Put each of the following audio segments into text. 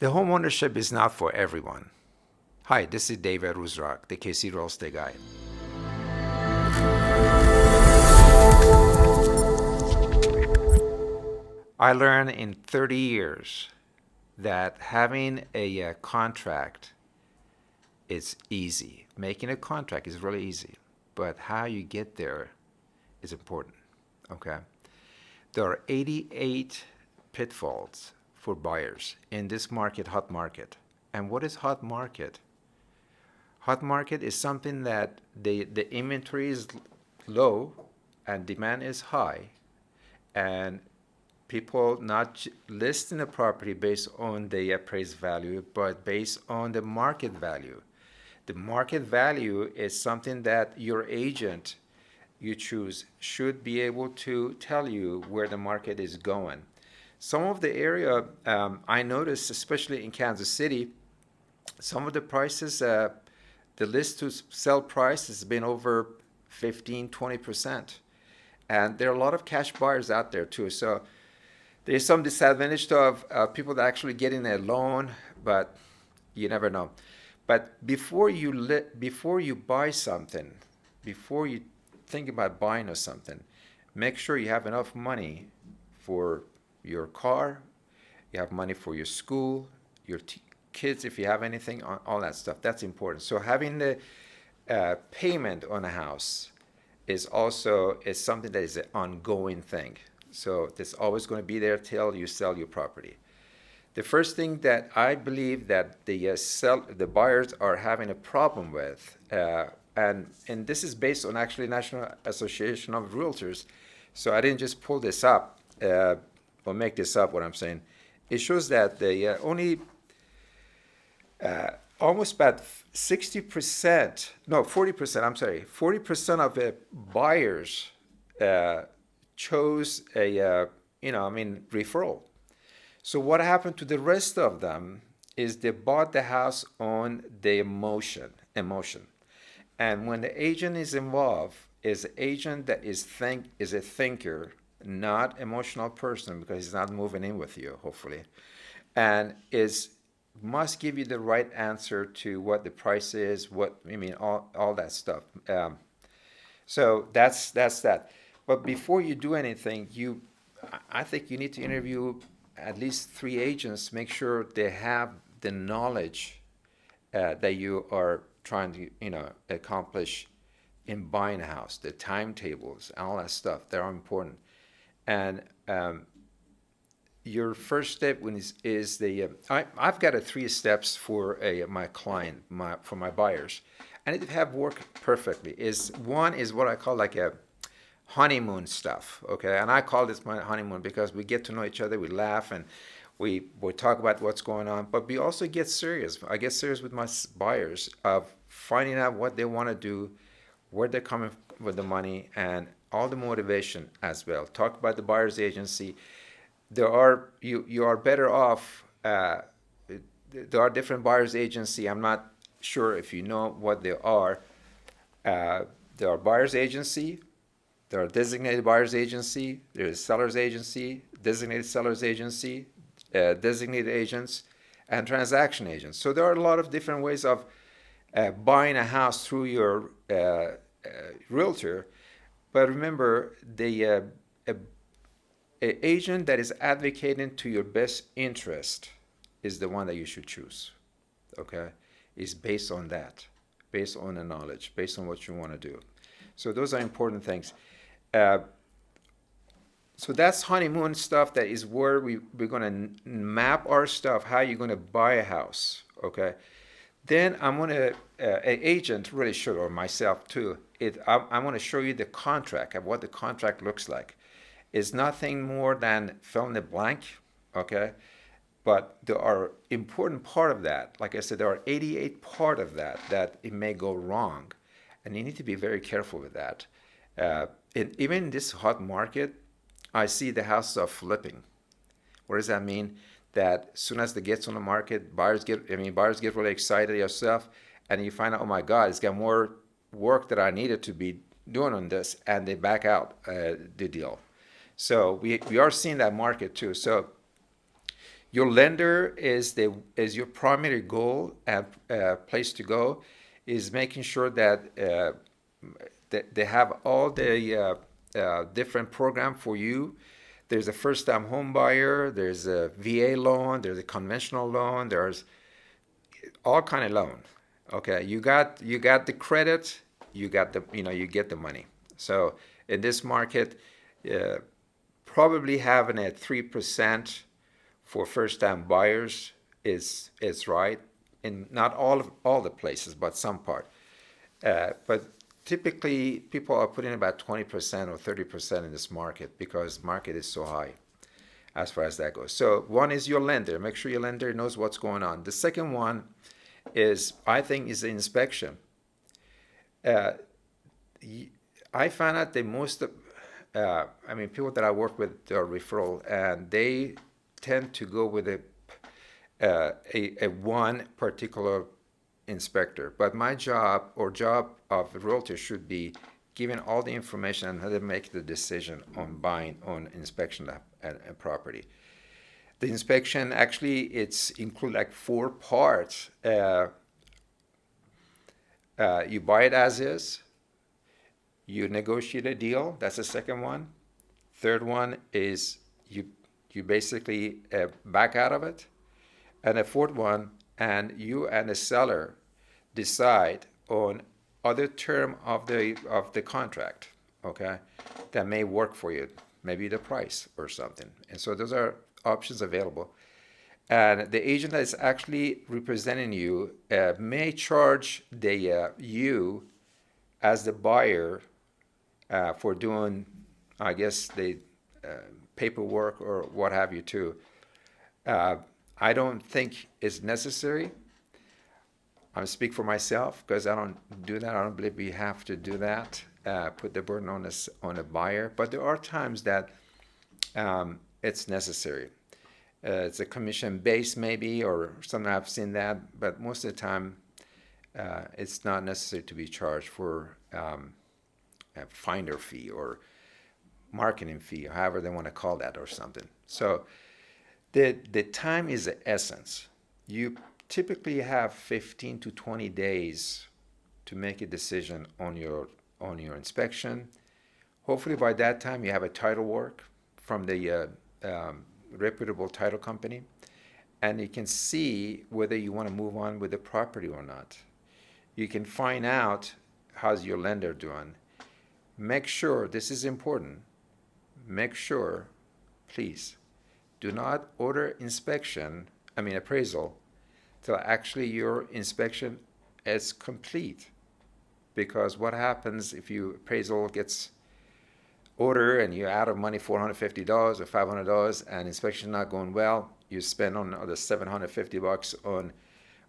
The homeownership is not for everyone. Hi, this is David Roozroch, the KC Real Estate Guy. I learned in 30 years that having a contract is easy. Making a contract is really easy, but how you get there is important. Okay? There are 88 pitfalls for buyers in this market, hot market. And what is hot market? Hot market is something that the inventory is low and demand is high, and people not listing the property based on the appraised value, but based on the market value. The market value is something that your agent you choose should be able to tell you where the market is going. Some of the area I noticed, especially in Kansas City, some of the prices, the list to sell price has been over 15-20%. And there are a lot of cash buyers out there too. So there's some disadvantage of people that actually getting a loan, but you never know. But before you buy something, before you think about buying or something, make sure you have enough money for your car, you have money for your school, your kids, if you have anything, all that stuff. That's important. So having the payment on a house is something that is an ongoing thing. So it's always going to be there till you sell your property. The first thing that I believe that the buyers are having a problem with, and this is based on actually National Association of Realtors, so I didn't just pull this up or make this up. What I'm saying, it shows that the only almost about 60%, no, 40%. I'm sorry, 40% of the buyers chose a referral. So what happened to the rest of them is they bought the house on the emotion. And when the agent is involved, is an agent that is a thinker, not emotional person, because he's not moving in with you, hopefully, and must give you the right answer to what the price is, all that stuff. So that's that. But before you do anything, I think you need to interview at least 3 agents. Make sure they have the knowledge that you are trying to accomplish in buying a house, the timetables, all that stuff. They're important. And your first step is I've got 3 steps for my client, for my buyers, and it have worked perfectly. One is what I call like a honeymoon stuff, okay? And I call this my honeymoon because we get to know each other, we laugh, and we talk about what's going on, but we also get serious. I get serious with my buyers of finding out what they want to do, where they're coming with the money, and all the motivation as well. Talk about the buyer's agency. You are better off. There are different buyer's agency. I'm not sure if you know what they are. There are buyer's agency. There are designated buyer's agency. There is seller's agency, designated seller's agency, designated agents, and transaction agents. So there are a lot of different ways of buying a house through your realtor. But remember, the agent that is advocating to your best interest is the one that you should choose. Okay, is based on that, based on the knowledge, based on what you want to do. So those are important things. So that's honeymoon stuff. That is where we're going to map our stuff, how you're going to buy a house, okay? Then I'm going to, an agent really should, or myself too, I'm going to show you the contract and what the contract looks like. It's nothing more than fill in the blank, okay? But there are important part of that. Like I said, there are 88 part of that it may go wrong. And you need to be very careful with that. Even in this hot market, I see the houses are flipping. What does that mean? That as soon as it gets on the market, buyers get really excited yourself, and you find out, oh my God, it's got more work that I needed to be doing on this, and they back out the deal. So we are seeing that market too. So Your lender is your primary goal and place to go, is making sure that they have all the different program for you. There's a first-time home buyer, there's a VA loan, there's a conventional loan, there's all kind of loan. Okay, you got the credit, you got the you get the money. So in this market, uh, probably having a 3% for first-time buyers is right in not all the places, but some part. But typically, people are putting about 20% or 30% in this market because market is so high as far as that goes. So one is your lender. Make sure your lender knows what's going on. The second one is, I think, is the inspection. Uh, I found out that most of, people that I work with are referral, and they tend to go with a one particular inspector. But my job or job of a realtor should be giving all the information and how to make the decision on buying on inspection a property. The inspection actually it's include like four parts. You buy it as is. You negotiate a deal. That's the second one. Third one is you basically back out of it. And the fourth one, and you and the seller decide on other term of the contract, okay, that may work for you, maybe the price or something. And so those are options available. And the agent that is actually representing you may charge you as the buyer for doing, I guess, the paperwork or what have you too. I don't think it's necessary. I speak for myself because I don't do that. I don't believe we have to do that. Put the burden on a buyer. But there are times that it's necessary. It's a commission base maybe, or something. I've seen that, but most of the time, it's not necessary to be charged for a finder fee or marketing fee, or however they want to call that, or something. So the time is the essence. You typically have 15 to 20 days to make a decision on your inspection. Hopefully by that time you have a title work from the reputable title company, and you can see whether you want to move on with the property or not. You can find out how's your lender doing. Make sure, this is important, make sure, please, do not order appraisal, till actually your inspection is complete. Because what happens if your appraisal gets order and you're out of money, $450 or $500, and inspection not going well, you spend on the $750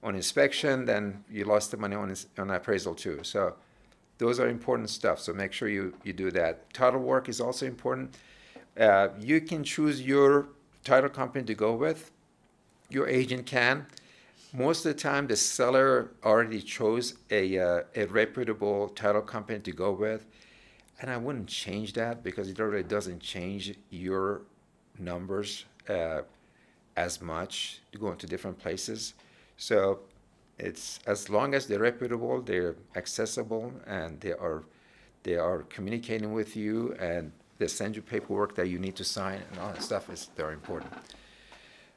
on inspection, then you lost the money on appraisal too. So those are important stuff. So make sure you do that. Title work is also important. You can choose your title company to go with. Your agent can. Most of the time, the seller already chose a reputable title company to go with. And I wouldn't change that because it really doesn't change your numbers as much to go into different places. So it's as long as they're reputable, they're accessible, and they are communicating with you, and they send you paperwork that you need to sign, and all that stuff is very important.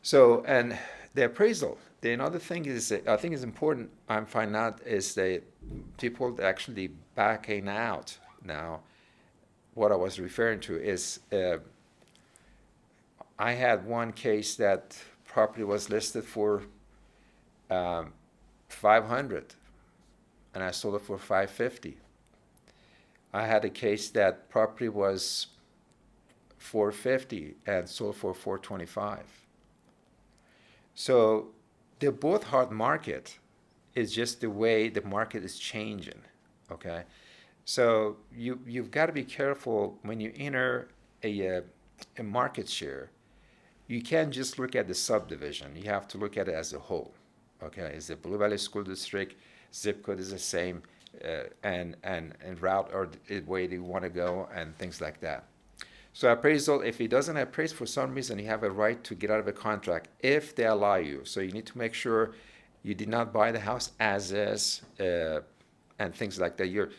So, and the appraisal. The another thing is, I think is important. I'm finding out is that people actually backing out now. What I was referring to is, I had one case that property was listed for 500, and I sold it for 550. I had a case that property was 450 and sold for 425. So they're both hard market. It's just the way the market is changing. Okay, so you've got to be careful when you enter a market share. You can't just look at the subdivision. You have to look at it as a whole. Okay, is the Blue Valley School District zip code is the same, and route or the way you want to go and things like that. So appraisal, if he doesn't appraise for some reason, you have a right to get out of a contract if they allow you. So you need to make sure you did not buy the house as is, and things like that.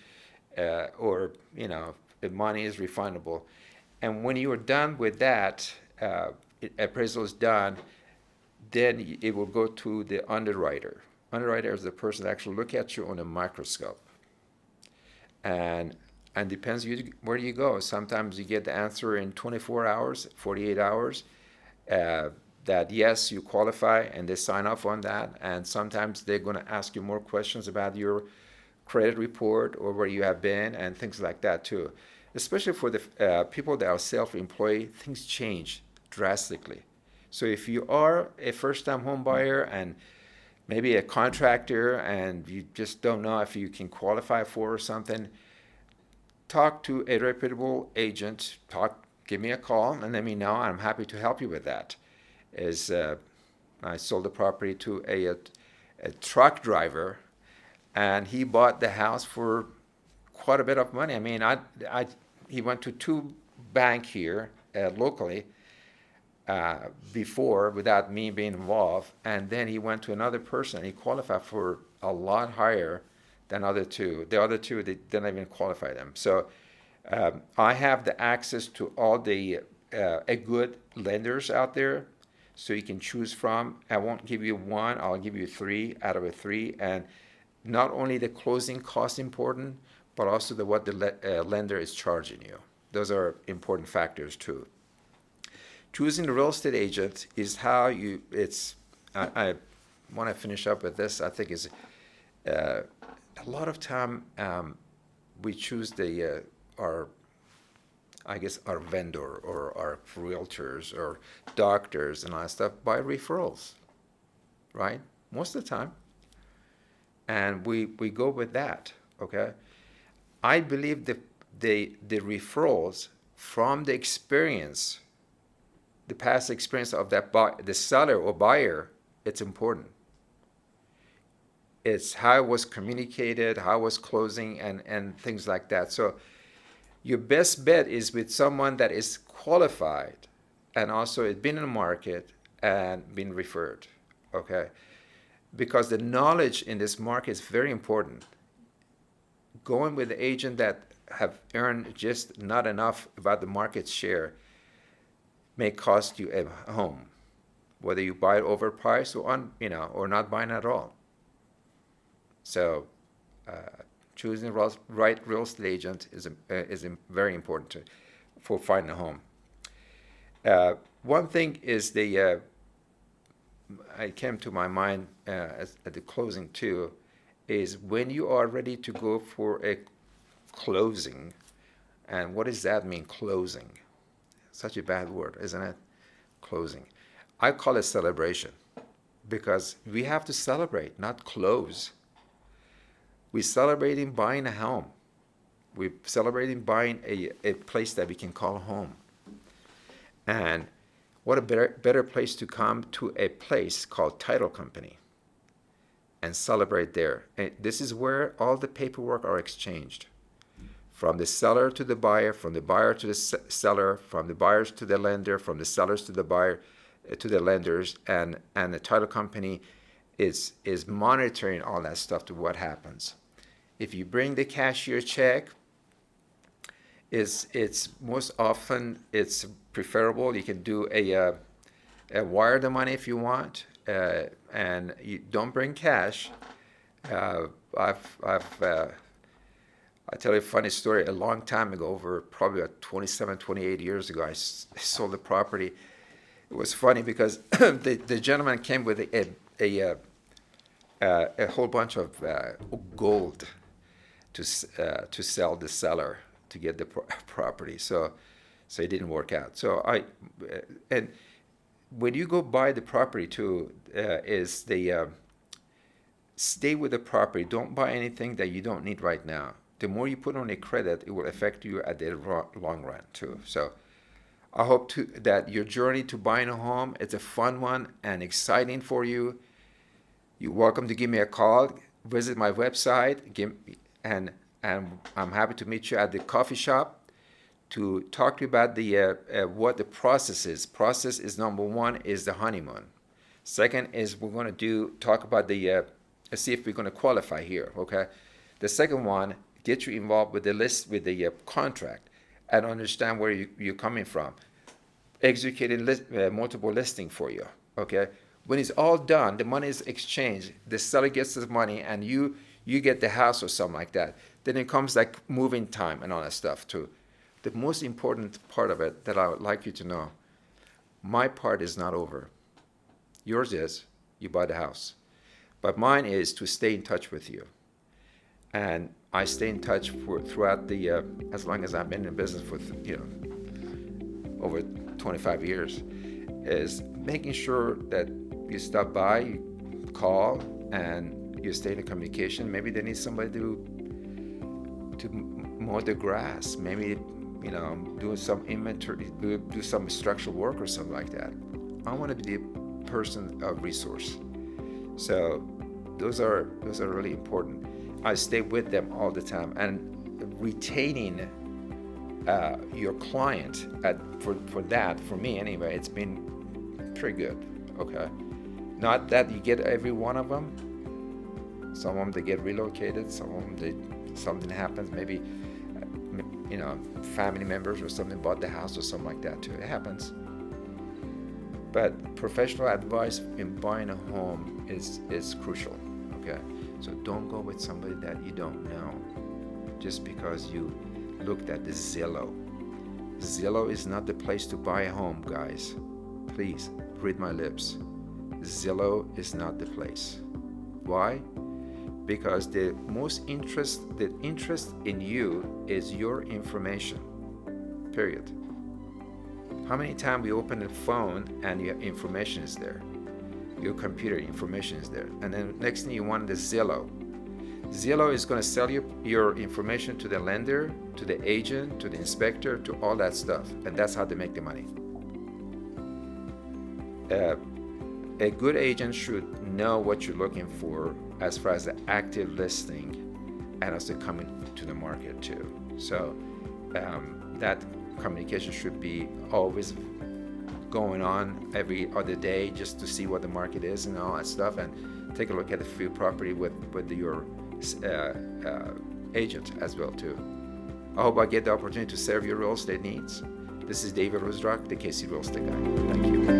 Or the money is refundable. And when you are done with that, appraisal is done, then it will go to the underwriter. Underwriter is the person that actually look at you on a microscope. And depends where you go. Sometimes you get the answer in 24 hours, 48 hours, that yes, you qualify, and they sign off on that. And sometimes they're going to ask you more questions about your credit report or where you have been and things like that too. Especially for the people that are self-employed, things change drastically. So if you are a first-time home buyer and maybe a contractor and you just don't know if you can qualify for or something, talk to a reputable agent. Give me a call and let me know. I'm happy to help you with that. I sold the property to a truck driver, and he bought the house for quite a bit of money. I mean, he went to two banks here locally before without me being involved, and then he went to another person. He qualified for a lot higher than other two. The other two, they didn't even qualify them. So I have the access to all the good lenders out there, so you can choose from. I won't give you one. I'll give you 3 out of a 3, and not only the closing cost important, but also what the lender is charging you. Those are important factors too. Choosing the real estate agent is how you. I want to finish up with this. I think is a lot of time we choose our vendor or our realtors or doctors and all that stuff by referrals, right? Most of the time. And we go with that, okay? I believe the referrals from the experience, the past experience of the seller or buyer, it's important. It's how it was communicated, how it was closing, and things like that. So your best bet is with someone that is qualified and also has been in the market and been referred, okay? Because the knowledge in this market is very important. Going with the agent that have earned just not enough about the market share may cost you a home, whether you buy it overpriced or not buying at all. So choosing the right real estate agent is very important for finding a home. One thing is I came to my mind at the closing too, is when you are ready to go for a closing, and what does that mean, closing? Such a bad word, isn't it? Closing. I call it celebration, because we have to celebrate, not close. We're celebrating buying a home. We're celebrating buying a place that we can call home. And what a better place to come to a place called title company and celebrate there. And this is where all the paperwork are exchanged. From the seller to the buyer, from the buyer to the seller, from the buyers to the lender, from the sellers to the buyer, to the lenders, and the title company is monitoring all that stuff to what happens. If you bring the cashier check, it's most often it's preferable. You can do a wire the money if you want, and you don't bring cash. I'll tell you a funny story. A long time ago, over probably 27, 28 years ago, I sold the property. It was funny because the gentleman came with a whole bunch of gold to sell the seller to get the property. So it didn't work out. So and when you go buy the property too, stay with the property. Don't buy anything that you don't need right now. The more you put on a credit, it will affect you at the long run too. So I hope that your journey to buying a home, it's a fun one and exciting for you. You're welcome to give me a call. Visit my website, and I'm happy to meet you at the coffee shop to talk to you about the what the process is. Process is number one is the honeymoon. Second is we're going to talk about the see if we're going to qualify here. Okay. The second one, get you involved with the list with the contract and understand where you're coming from. Executing multiple listing for you. Okay. When it's all done, the money is exchanged. The seller gets the money, and you get the house or something like that. Then it comes like moving time and all that stuff too. The most important part of it that I would like you to know, my part is not over. Yours is, you buy the house. But mine is to stay in touch with you. And I stay in touch throughout the, as long as I've been in business for, over 25 years, is making sure that you stop by, you call, and you stay in communication. Maybe they need somebody to mow the grass. Maybe, do some inventory, do some structural work or something like that. I want to be the person of resource. So those are really important. I stay with them all the time, and retaining your client for me anyway, it's been pretty good. Okay, not that you get every one of them. Some of them they get relocated. Some of them something happens. Maybe family members or something bought the house or something like that too. It happens. But professional advice in buying a home is crucial. Okay, so don't go with somebody that you don't know just because you looked at the Zillow. Zillow is not the place to buy a home, guys. Please read my lips. Zillow is not the place. Why? Because the interest in you is your information. Period. How many times we open the phone and your information is there? Your computer information is there. And then next thing you want is Zillow. Zillow is going to sell you your information to the lender, to the agent, to the inspector, to all that stuff. And that's how they make the money. A good agent should know what you're looking for as far as the active listing and also coming to the market too. So that communication should be always going on every other day just to see what the market is and all that stuff, and take a look at the few property with your agent as well too. I hope I get the opportunity to serve your real estate needs. This is David Roozroch, the KC Real Estate Guy. Thank you.